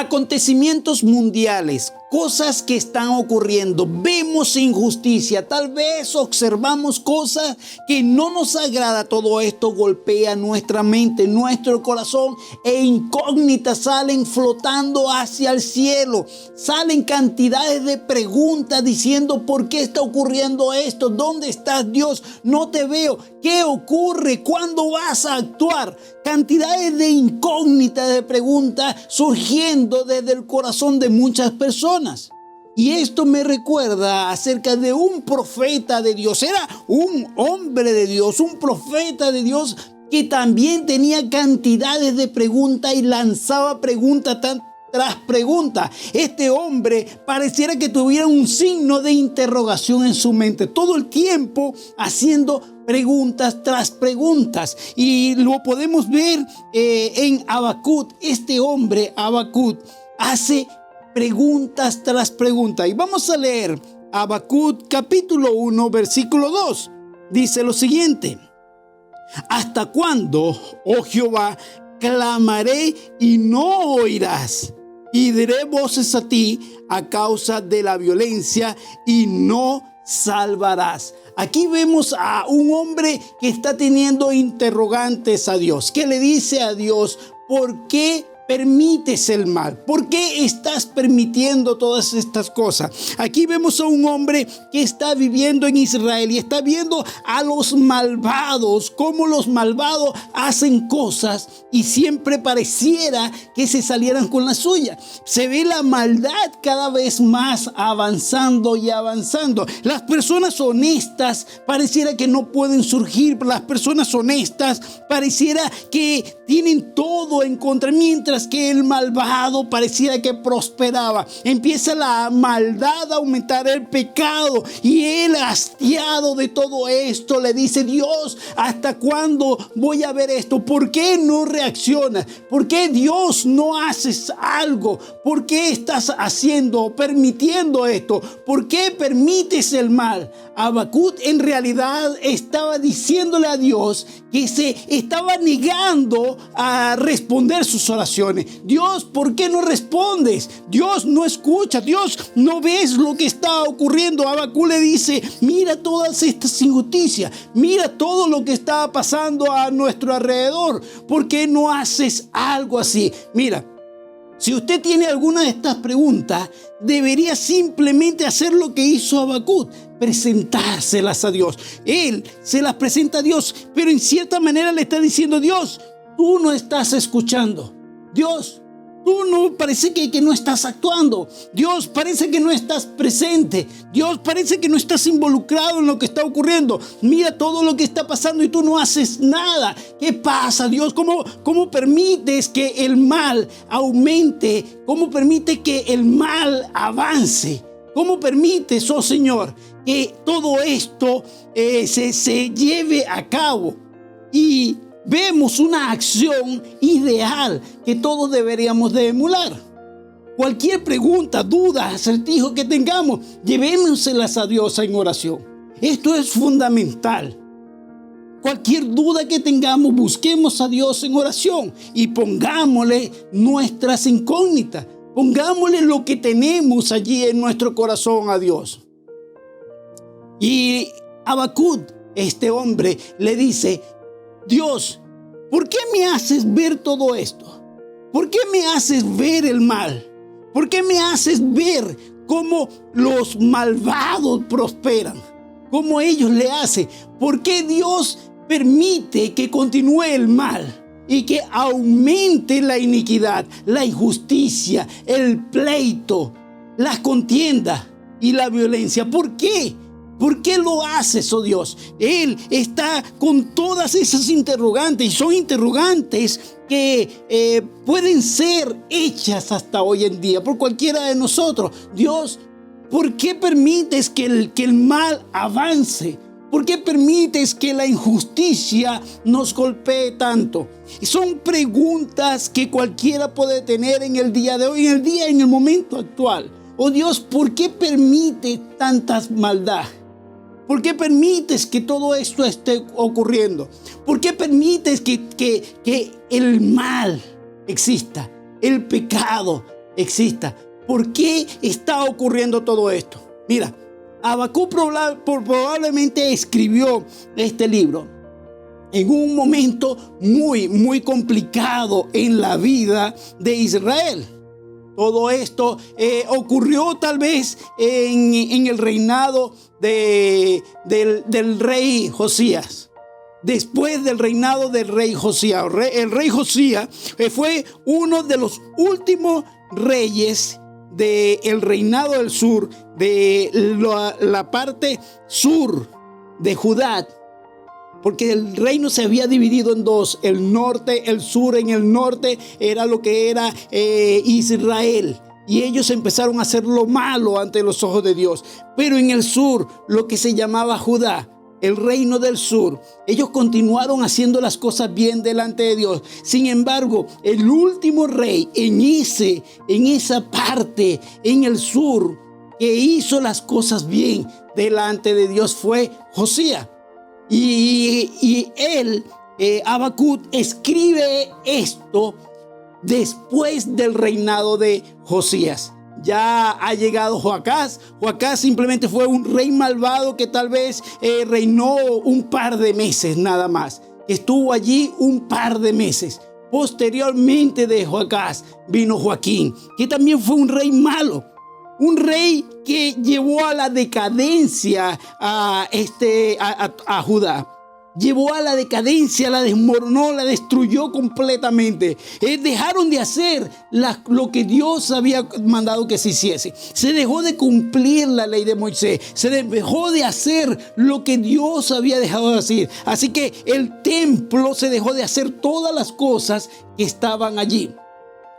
Acontecimientos mundiales, cosas que están ocurriendo, vemos injusticia, tal vez observamos cosas que no nos agrada. Todo esto golpea nuestra mente, nuestro corazón, e incógnitas salen flotando hacia el cielo. Salen cantidades de preguntas diciendo: ¿por qué está ocurriendo esto? ¿Dónde estás, Dios? No te veo. ¿Qué ocurre? ¿Cuándo vas a actuar? Cantidades de incógnitas, de preguntas surgiendo desde el corazón de muchas personas. Y esto me recuerda acerca de un profeta de Dios. Era un hombre de Dios, un profeta de Dios, que también tenía cantidades de preguntas y lanzaba preguntas tras pregunta. Este hombre pareciera que tuviera un signo de interrogación en su mente, todo el tiempo haciendo preguntas tras preguntas. Y lo podemos ver en Habacuc. Este hombre, Habacuc, hace preguntas tras preguntas. Y vamos a leer Habacuc capítulo 1, versículo 2. Dice lo siguiente: ¿hasta cuándo, oh Jehová, clamaré y no oirás? Y diré voces a ti a causa de la violencia y no salvarás. Aquí vemos a un hombre que está teniendo interrogantes a Dios, que le dice a Dios: ¿por qué permites el mal? ¿Por qué estás permitiendo todas estas cosas? Aquí vemos a un hombre que está viviendo en Israel y está viendo a los malvados, cómo los malvados hacen cosas y siempre pareciera que se salieran con la suya. Se ve la maldad cada vez más avanzando y avanzando. Las personas honestas pareciera que no pueden surgir. Las personas honestas pareciera que tienen todo en contra, mientras que el malvado pareciera que prosperaba. Empieza la maldad a aumentar, el pecado, y él, hastiado de todo esto, le dice: Dios, ¿hasta cuándo voy a ver esto? ¿Por qué no reaccionas? ¿Por qué, Dios, no haces algo? ¿Por qué estás haciendo, permitiendo esto? ¿Por qué permites el mal? Habacuc en realidad estaba diciéndole a Dios que se estaba negando a responder sus oraciones. Dios, ¿por qué no respondes? Dios no escucha. Dios, ¿no ves lo que está ocurriendo? Habacuc le dice: mira todas estas injusticias, mira todo lo que está pasando a nuestro alrededor. ¿Por qué no haces algo así? Mira, si usted tiene alguna de estas preguntas, debería simplemente hacer lo que hizo Habacuc: presentárselas a Dios. Él se las presenta a Dios, pero en cierta manera le está diciendo: Dios, tú no estás escuchando. Dios, tú no, parece que no estás actuando. Dios, parece que no estás presente. Dios, parece que no estás involucrado en lo que está ocurriendo. Mira todo lo que está pasando y tú no haces nada. ¿Qué pasa, Dios? ¿Cómo permites que el mal aumente? ¿Cómo permite que el mal avance? ¿Cómo permites, oh Señor, que todo esto se lleve a cabo? Y vemos una acción ideal que todos deberíamos de emular. Cualquier pregunta, duda, acertijo que tengamos, llevémoselas a Dios en oración. Esto es fundamental. Cualquier duda que tengamos, busquemos a Dios en oración y pongámosle nuestras incógnitas. Pongámosle lo que tenemos allí en nuestro corazón a Dios. Y Habacuc, este hombre, le dice: Dios, ¿por qué me haces ver todo esto? ¿Por qué me haces ver el mal? ¿Por qué me haces ver cómo los malvados prosperan? ¿Cómo ellos le hacen? ¿Por qué Dios permite que continúe el mal y que aumente la iniquidad, la injusticia, el pleito, las contiendas y la violencia? ¿Por qué? ¿Por qué lo haces, oh Dios? Él está con todas esas interrogantes, y son interrogantes que pueden ser hechas hasta hoy en día por cualquiera de nosotros. Dios, ¿por qué permites que el mal avance? ¿Por qué permites que la injusticia nos golpee tanto? Y son preguntas que cualquiera puede tener en el día de hoy, en el momento actual. Oh Dios, ¿por qué permites tanta maldad? ¿Por qué permites que todo esto esté ocurriendo? ¿Por qué permites que el mal exista, el pecado, exista. ¿Por qué está ocurriendo todo esto? Mira, Habacuc probablemente escribió este libro en un momento muy complicado en la vida de Israel. Todo esto ocurrió tal vez en el reinado del rey Josías. Después del reinado del rey Josías. El rey Josías fue uno de los últimos reyes del reinado del sur, de la parte sur de Judá. Porque el reino se había dividido en dos, el norte, el sur. En el norte era lo que era Israel. Y ellos empezaron a hacer lo malo ante los ojos de Dios. Pero en el sur, lo que se llamaba Judá, el reino del sur, ellos continuaron haciendo las cosas bien delante de Dios. Sin embargo, el último rey en esa parte, en el sur, que hizo las cosas bien delante de Dios fue Josías. Y él, Habacuc, escribe esto después del reinado de Josías. Ya ha llegado Joacás. Joacás simplemente fue un rey malvado que tal vez reinó un par de meses nada más. Estuvo allí un par de meses. Posteriormente de Joacás vino Joaquín, que también fue un rey malo. Un rey que llevó a la decadencia a Judá. Llevó a la decadencia, la desmoronó, la destruyó completamente. Dejaron de hacer lo que Dios había mandado que se hiciese. Se dejó de cumplir la ley de Moisés. Se dejó de hacer lo que Dios había dejado de hacer. Así que el templo se dejó de hacer todas las cosas que estaban allí.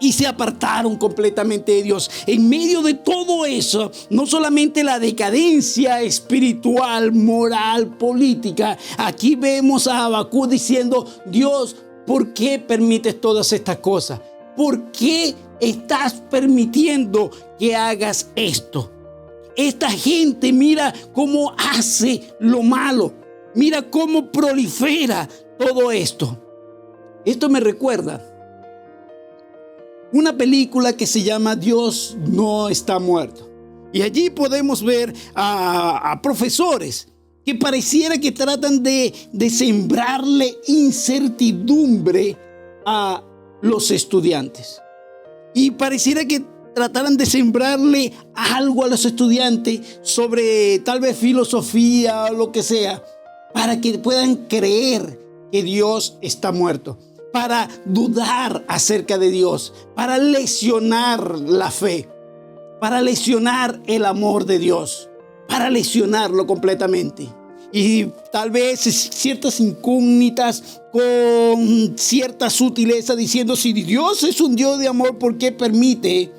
Y se apartaron completamente de Dios. En medio de todo eso, no solamente la decadencia espiritual, moral, política. Aquí vemos a Habacuc diciendo: Dios, ¿por qué permites todas estas cosas? ¿Por qué estás permitiendo que hagas esto? Esta gente, mira cómo hace lo malo. Mira cómo prolifera todo esto. Esto me recuerda una película que se llama Dios no está muerto. Y allí podemos ver a profesores que pareciera que tratan de sembrarle incertidumbre a los estudiantes. Y pareciera que trataran de sembrarle algo a los estudiantes sobre tal vez filosofía o lo que sea, para que puedan creer que Dios está muerto. Para dudar acerca de Dios, para lesionar la fe, para lesionar el amor de Dios, para lesionarlo completamente. Y tal vez ciertas incógnitas con cierta sutileza diciendo: si Dios es un Dios de amor, ¿por qué permite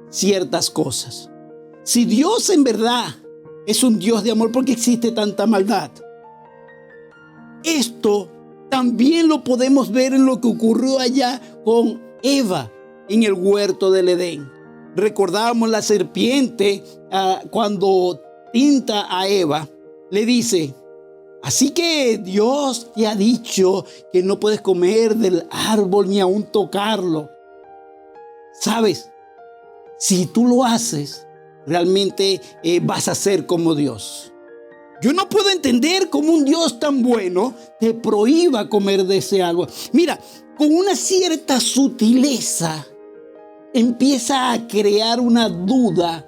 ciertas cosas? Si Dios en verdad es un Dios de amor, ¿por qué existe tanta maldad? Esto también lo podemos ver en lo que ocurrió allá con Eva en el huerto del Edén. Recordamos la serpiente cuando tienta a Eva, le dice: así que Dios te ha dicho que no puedes comer del árbol ni aún tocarlo. ¿Sabes? Si tú lo haces, realmente vas a ser como Dios. Yo no puedo entender cómo un Dios tan bueno te prohíba comer de ese árbol. Mira, con una cierta sutileza empieza a crear una duda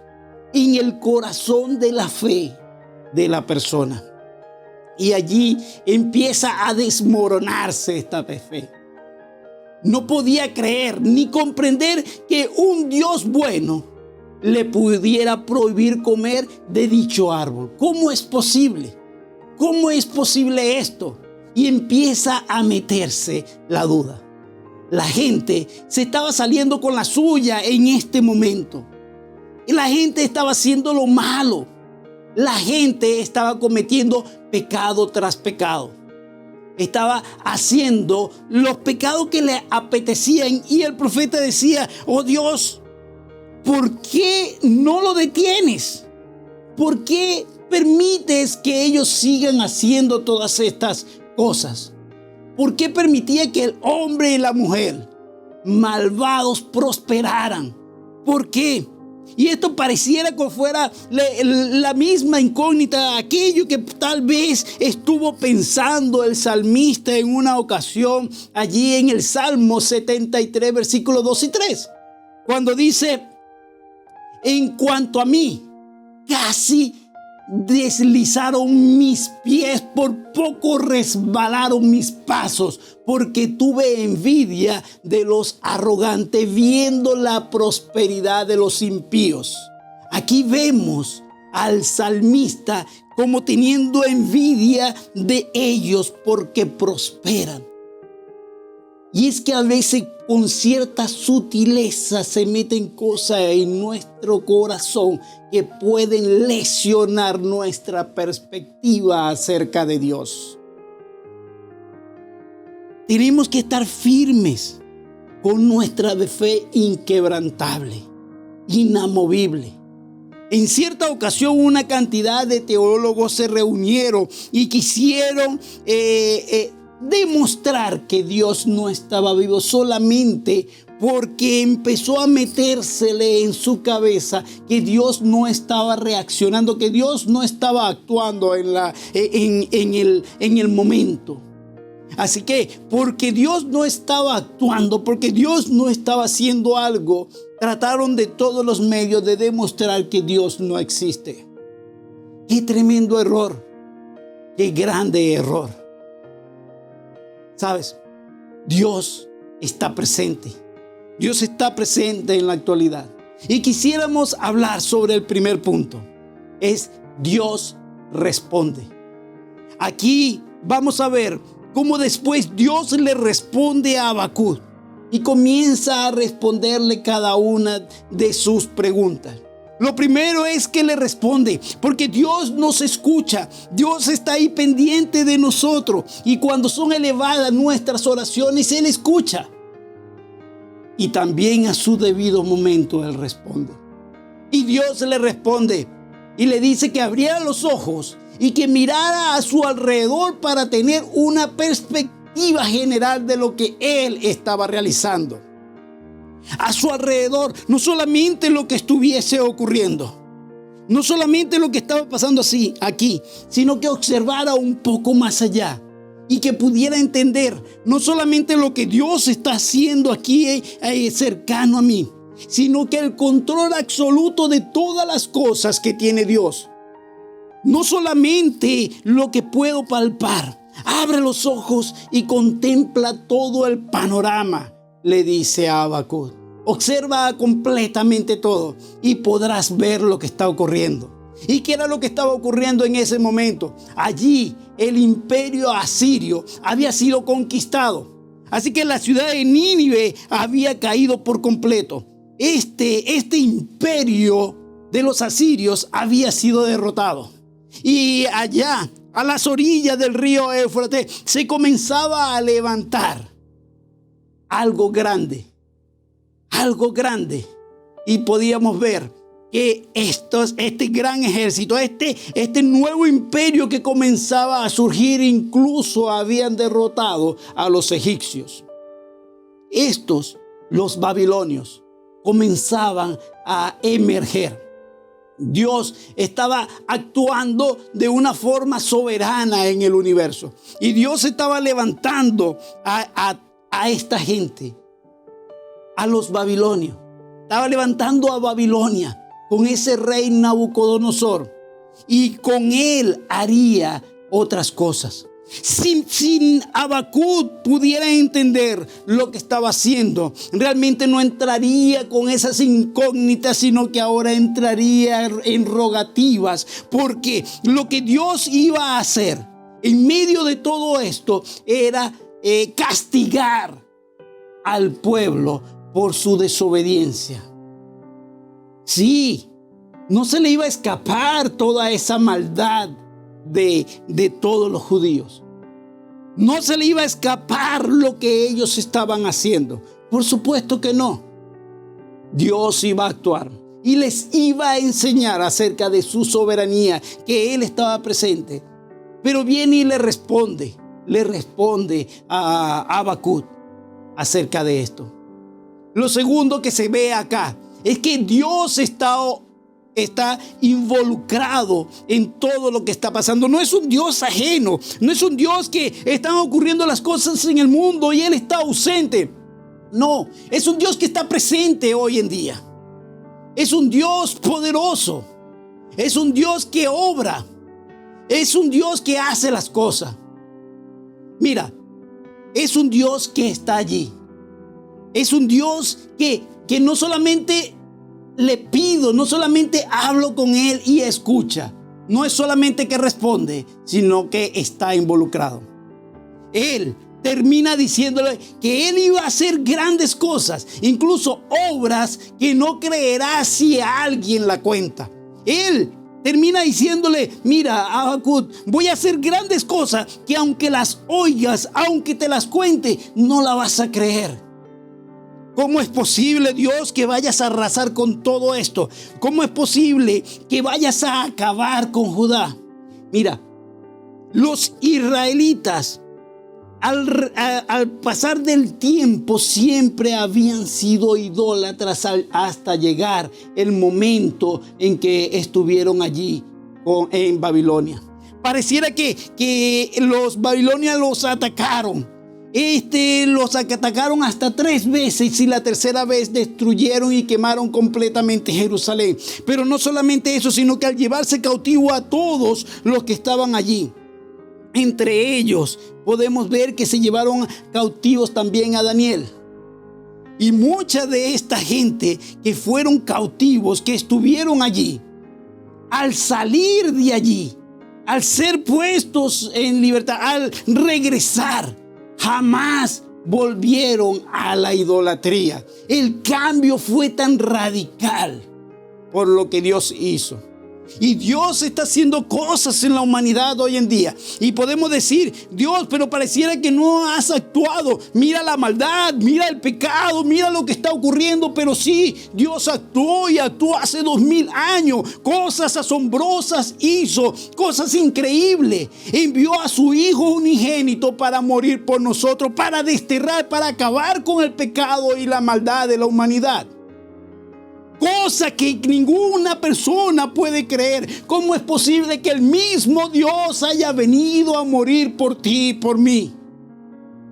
en el corazón de la fe de la persona. Y allí empieza a desmoronarse esta fe. No podía creer ni comprender que un Dios bueno le pudiera prohibir comer de dicho árbol. ¿Cómo es posible? ¿Cómo es posible esto? Y empieza a meterse la duda. La gente se estaba saliendo con la suya en este momento. Y la gente estaba haciendo lo malo. La gente estaba cometiendo pecado tras pecado. Estaba haciendo los pecados que le apetecían. Y el profeta decía: oh Dios, ¿por qué no lo detienes? ¿Por qué permites que ellos sigan haciendo todas estas cosas? ¿Por qué permitía que el hombre y la mujer malvados prosperaran? ¿Por qué? Y esto pareciera que fuera la misma incógnita, aquello que tal vez estuvo pensando el salmista en una ocasión allí en el Salmo 73, versículos 2 y 3. Cuando dice, en cuanto a mí, casi deslizaron mis pies, por poco resbalaron mis pasos, porque tuve envidia de los arrogantes, viendo la prosperidad de los impíos. Aquí vemos al salmista como teniendo envidia de ellos porque prosperan. Y es que a veces con cierta sutileza se meten cosas en nuestro corazón que pueden lesionar nuestra perspectiva acerca de Dios. Tenemos que estar firmes con nuestra fe inquebrantable, inamovible. En cierta ocasión una cantidad de teólogos se reunieron y quisieron demostrar que Dios no estaba vivo solamente porque empezó a metérsele en su cabeza que Dios no estaba reaccionando, que Dios no estaba actuando en el momento. Así que porque Dios no estaba actuando, porque Dios no estaba haciendo algo, trataron de todos los medios de demostrar que Dios no existe. ¡Qué tremendo error! ¡Qué grande error! ¿Sabes? Dios está presente. Dios está presente en la actualidad. Y quisiéramos hablar sobre el primer punto. Es Dios responde. Aquí vamos a ver cómo después Dios le responde a Habacuc y comienza a responderle cada una de sus preguntas. Lo primero es que le responde, porque Dios nos escucha. Dios está ahí pendiente de nosotros. Y cuando son elevadas nuestras oraciones, Él escucha. Y también a su debido momento Él responde. Y Dios le responde y le dice que abriera los ojos y que mirara a su alrededor para tener una perspectiva general de lo que Él estaba realizando. A su alrededor, no solamente lo que estuviese ocurriendo, no solamente lo que estaba pasando aquí, sino que observara un poco más allá y que pudiera entender no solamente lo que Dios está haciendo aquí cercano a mí, sino que el control absoluto de todas las cosas que tiene Dios. No solamente lo que puedo palpar. Abre los ojos y contempla todo el panorama, le dice a Habacuc. Observa completamente todo y podrás ver lo que está ocurriendo. ¿Y qué era lo que estaba ocurriendo en ese momento? Allí el imperio asirio había sido conquistado. Así que la ciudad de Nínive había caído por completo. Este imperio de los asirios había sido derrotado. Y allá, a las orillas del río Éufrates, se comenzaba a levantar algo grande. Y podíamos ver que este gran ejército, este nuevo imperio que comenzaba a surgir, incluso habían derrotado a los egipcios. Los babilonios, comenzaban a emerger. Dios estaba actuando de una forma soberana en el universo. Y Dios estaba levantando a esta gente, a los babilonios. Estaba levantando a Babilonia con ese rey Nabucodonosor. Y con él haría otras cosas. Sin Habacuc pudiera entender lo que estaba haciendo, realmente no entraría con esas incógnitas, sino que ahora entraría en rogativas, porque lo que Dios iba a hacer en medio de todo esto era castigar al pueblo por su desobediencia. Sí, no se le iba a escapar toda esa maldad de todos los judíos. No se le iba a escapar lo que ellos estaban haciendo. Por supuesto que no. Dios iba a actuar y les iba a enseñar acerca de su soberanía, que Él estaba presente. Pero viene y le responde a Habacuc acerca de esto. Lo segundo que se ve acá Es que Dios está involucrado en todo lo que está pasando. No es un Dios ajeno, no es un Dios que están ocurriendo las cosas en el mundo y Él está ausente. No, es un Dios que está presente hoy en día. Es un Dios poderoso. Es un Dios que obra. Es un Dios que hace las cosas. Mira, es un Dios que está allí. Es un Dios que no solamente le pido, no solamente hablo con Él y escucha. No es solamente que responde, sino que está involucrado. Él termina diciéndole que Él iba a hacer grandes cosas, incluso obras que no creerá si alguien la cuenta. Él termina diciéndole, mira, Habacuc, voy a hacer grandes cosas que aunque las oigas, aunque te las cuente, no la vas a creer. ¿Cómo es posible, Dios, que vayas a arrasar con todo esto? ¿Cómo es posible que vayas a acabar con Judá? Mira, los israelitas al pasar del tiempo siempre habían sido idólatras hasta llegar el momento en que estuvieron allí en Babilonia. Pareciera que los babilonios los atacaron. Los atacaron hasta 3 veces y la tercera vez destruyeron y quemaron completamente Jerusalén. Pero no solamente eso, sino que al llevarse cautivo a todos los que estaban allí, entre ellos podemos ver que se llevaron cautivos también a Daniel. Y mucha de esta gente que fueron cautivos, que estuvieron allí, al salir de allí, al ser puestos en libertad, al regresar, jamás volvieron a la idolatría. El cambio fue tan radical por lo que Dios hizo. Y Dios está haciendo cosas en la humanidad hoy en día. Y podemos decir, Dios, pero pareciera que no has actuado. Mira la maldad, mira el pecado, mira lo que está ocurriendo. Pero sí, Dios actuó y actuó hace 2000 años. Cosas asombrosas hizo, cosas increíbles. Envió a su Hijo unigénito para morir por nosotros, para desterrar, para acabar con el pecado y la maldad de la humanidad. Cosa que ninguna persona puede creer. ¿Cómo es posible que el mismo Dios haya venido a morir por ti y por mí?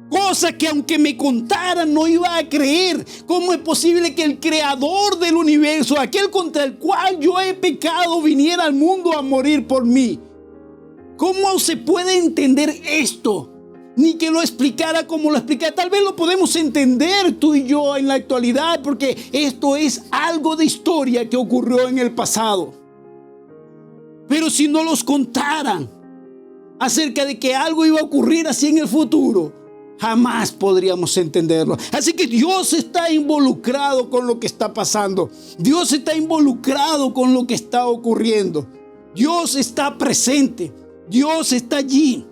Cosa que aunque me contaran no iba a creer. ¿Cómo es posible que el creador del universo, aquel contra el cual yo he pecado, viniera al mundo a morir por mí? ¿Cómo se puede entender esto? Ni que lo explicara como lo explica. Tal vez lo podemos entender tú y yo en la actualidad, porque esto es algo de historia que ocurrió en el pasado. Pero si no los contaran acerca de que algo iba a ocurrir así en el futuro, jamás podríamos entenderlo. Así que Dios está involucrado con lo que está pasando. Dios está involucrado con lo que está ocurriendo. Dios está presente. Dios está allí.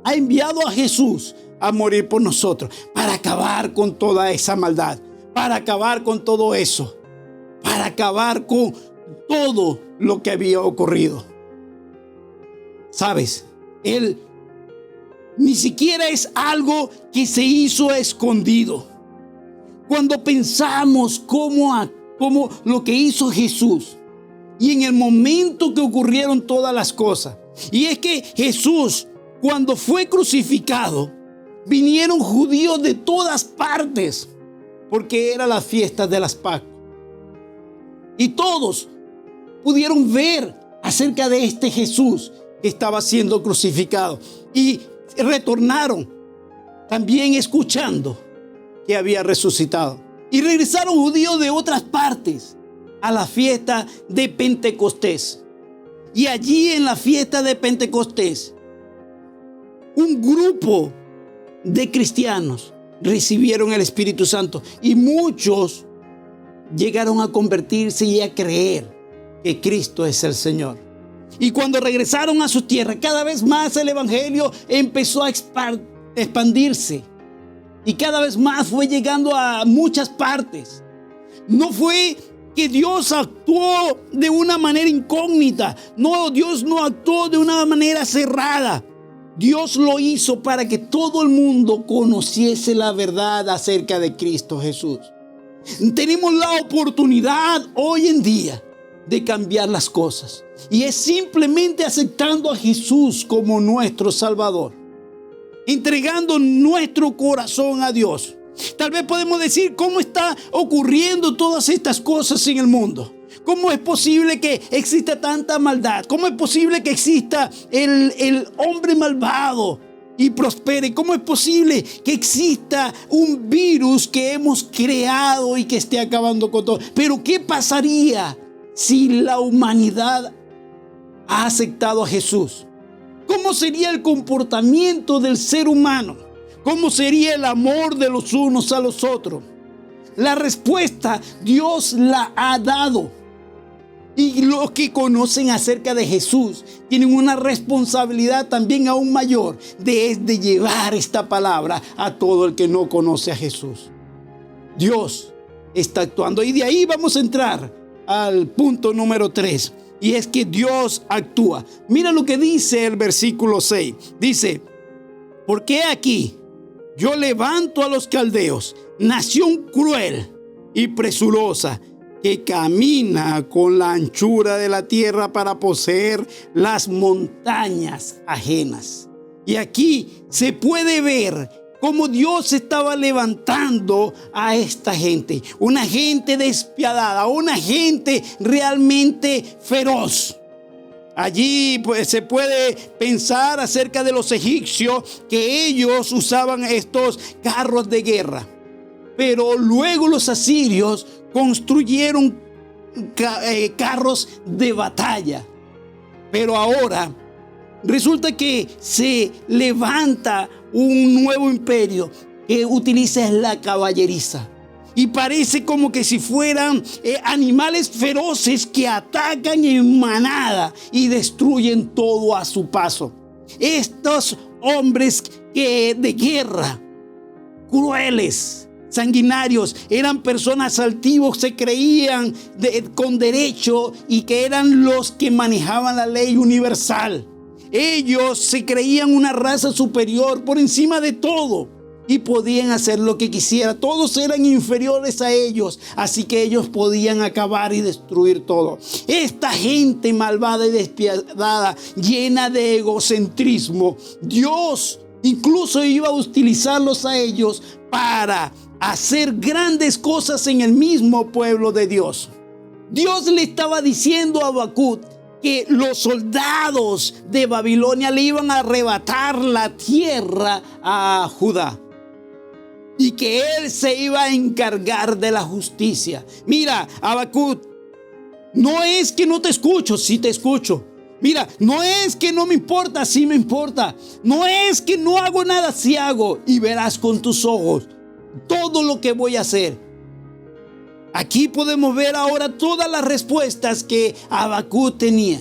Ha enviado a Jesús a morir por nosotros para acabar con toda esa maldad, para acabar con todo eso, para acabar con todo lo que había ocurrido. ¿Sabes? Él ni siquiera es algo que se hizo escondido. Cuando pensamos cómo lo que hizo Jesús y en el momento que ocurrieron todas las cosas, y es que Jesús, cuando fue crucificado, vinieron judíos de todas partes, porque era la fiesta de las Pascuas. Y todos pudieron ver acerca de este Jesús que estaba siendo crucificado. Y retornaron también escuchando que había resucitado. Y regresaron judíos de otras partes a la fiesta de Pentecostés. Y allí en la fiesta de Pentecostés, un grupo de cristianos recibieron el Espíritu Santo y muchos llegaron a convertirse y a creer que Cristo es el Señor. Y cuando regresaron a su tierra, cada vez más el Evangelio empezó a expandirse y cada vez más fue llegando a muchas partes. No fue que Dios actuó de una manera incógnita. No, Dios no actuó de una manera cerrada. Dios lo hizo para que todo el mundo conociese la verdad acerca de Cristo Jesús. Tenemos la oportunidad hoy en día de cambiar las cosas. Y es simplemente aceptando a Jesús como nuestro Salvador, entregando nuestro corazón a Dios. Tal vez podemos decir, ¿cómo está ocurriendo todas estas cosas en el mundo? ¿Cómo es posible que exista tanta maldad? ¿Cómo es posible que exista el hombre malvado y prospere? ¿Cómo es posible que exista un virus que hemos creado y que esté acabando con todo? Pero ¿qué pasaría si la humanidad ha aceptado a Jesús? ¿Cómo sería el comportamiento del ser humano? ¿Cómo sería el amor de los unos a los otros? La respuesta Dios la ha dado. Y los que conocen acerca de Jesús tienen una responsabilidad también aún mayor de llevar esta palabra a todo el que no conoce a Jesús. Dios está actuando. Y de ahí vamos a entrar al punto número 3. Y es que Dios actúa. Mira lo que dice el versículo 6. Dice, porque aquí yo levanto a los caldeos, nación cruel y presurosa, que camina con la anchura de la tierra para poseer las montañas ajenas. Y aquí se puede ver cómo Dios estaba levantando a esta gente. Una gente despiadada, una gente realmente feroz. Allí pues se puede pensar acerca de los egipcios, que ellos usaban estos carros de guerra. Pero luego los asirios construyeron carros de batalla. Pero ahora resulta que se levanta un nuevo imperio que utiliza la caballeriza. Y parece como que si fueran animales feroces que atacan en manada y destruyen todo a su paso. Estos hombres de guerra, crueles, sanguinarios, eran personas altivos, se creían con derecho y que eran los que manejaban la ley universal. Ellos se creían una raza superior por encima de todo y podían hacer lo que quisieran. Todos eran inferiores a ellos, así que ellos podían acabar y destruir todo. Esta gente malvada y despiadada, llena de egocentrismo, Dios incluso iba a utilizarlos a ellos para hacer grandes cosas en el mismo pueblo de Dios. Dios le estaba diciendo a Habacuc que los soldados de Babilonia le iban a arrebatar la tierra a Judá y que él se iba a encargar de la justicia. Mira, Habacuc, no es que no te escucho, sí te escucho. Mira, no es que no me importa, sí me importa. No es que no hago nada, sí hago. Y verás con tus ojos todo lo que voy a hacer. Aquí podemos ver ahora todas las respuestas que Habacuc tenía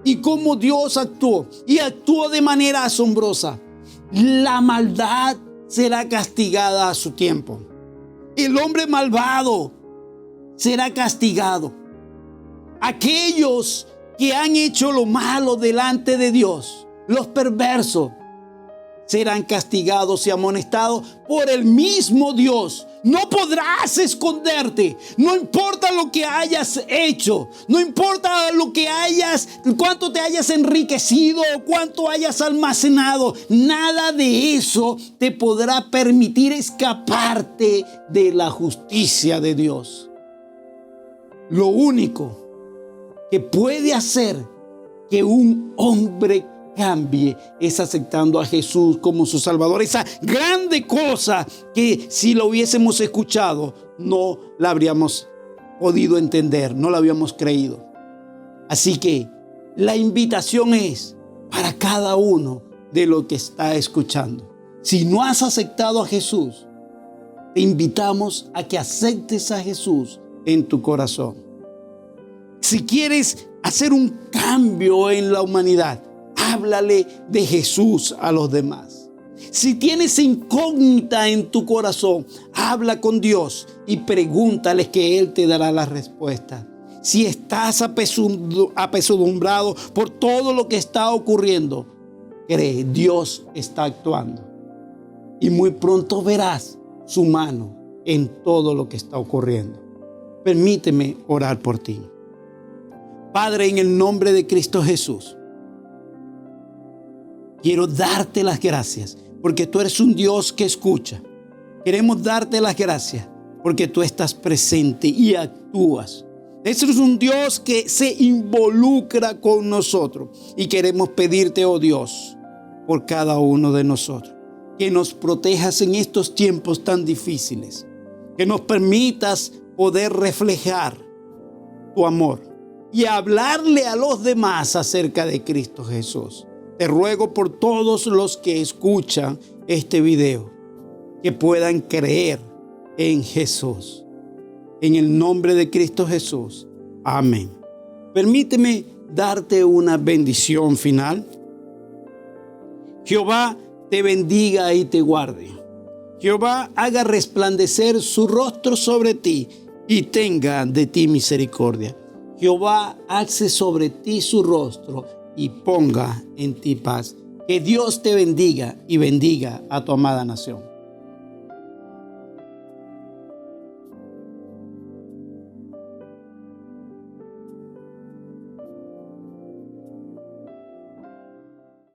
y cómo Dios actuó, y actuó de manera asombrosa. La maldad será castigada a su tiempo. El hombre malvado será castigado. Aquellos que han hecho lo malo delante de Dios, los perversos, serán castigados y amonestados por el mismo Dios. No podrás esconderte. No importa lo que hayas hecho. No importa cuánto te hayas enriquecido o cuánto hayas almacenado. Nada de eso te podrá permitir escaparte de la justicia de Dios. Lo único que puede hacer que un hombre cambie es aceptando a Jesús como su Salvador. Esa grande cosa que si lo hubiésemos escuchado no la habríamos podido entender, no la habíamos creído. Así que la invitación es para cada uno de los que está escuchando. Si no has aceptado a Jesús, te invitamos a que aceptes a Jesús en tu corazón. Si quieres hacer un cambio en la humanidad, háblale de Jesús a los demás. Si tienes incógnita en tu corazón, habla con Dios y pregúntale, que Él te dará la respuesta. Si estás apesadumbrado por todo lo que está ocurriendo, cree, Dios está actuando. Y muy pronto verás su mano en todo lo que está ocurriendo. Permíteme orar por ti. Padre, en el nombre de Cristo Jesús, quiero darte las gracias porque tú eres un Dios que escucha. Queremos darte las gracias porque tú estás presente y actúas. Ese es un Dios que se involucra con nosotros. Y queremos pedirte, oh Dios, por cada uno de nosotros, que nos protejas en estos tiempos tan difíciles. Que nos permitas poder reflejar tu amor y hablarle a los demás acerca de Cristo Jesús. Te ruego por todos los que escuchan este video, que puedan creer en Jesús. En el nombre de Cristo Jesús. Amén. Permíteme darte una bendición final. Jehová te bendiga y te guarde. Jehová haga resplandecer su rostro sobre ti y tenga de ti misericordia. Jehová alce sobre ti su rostro y ponga en ti paz. Que Dios te bendiga y bendiga a tu amada nación.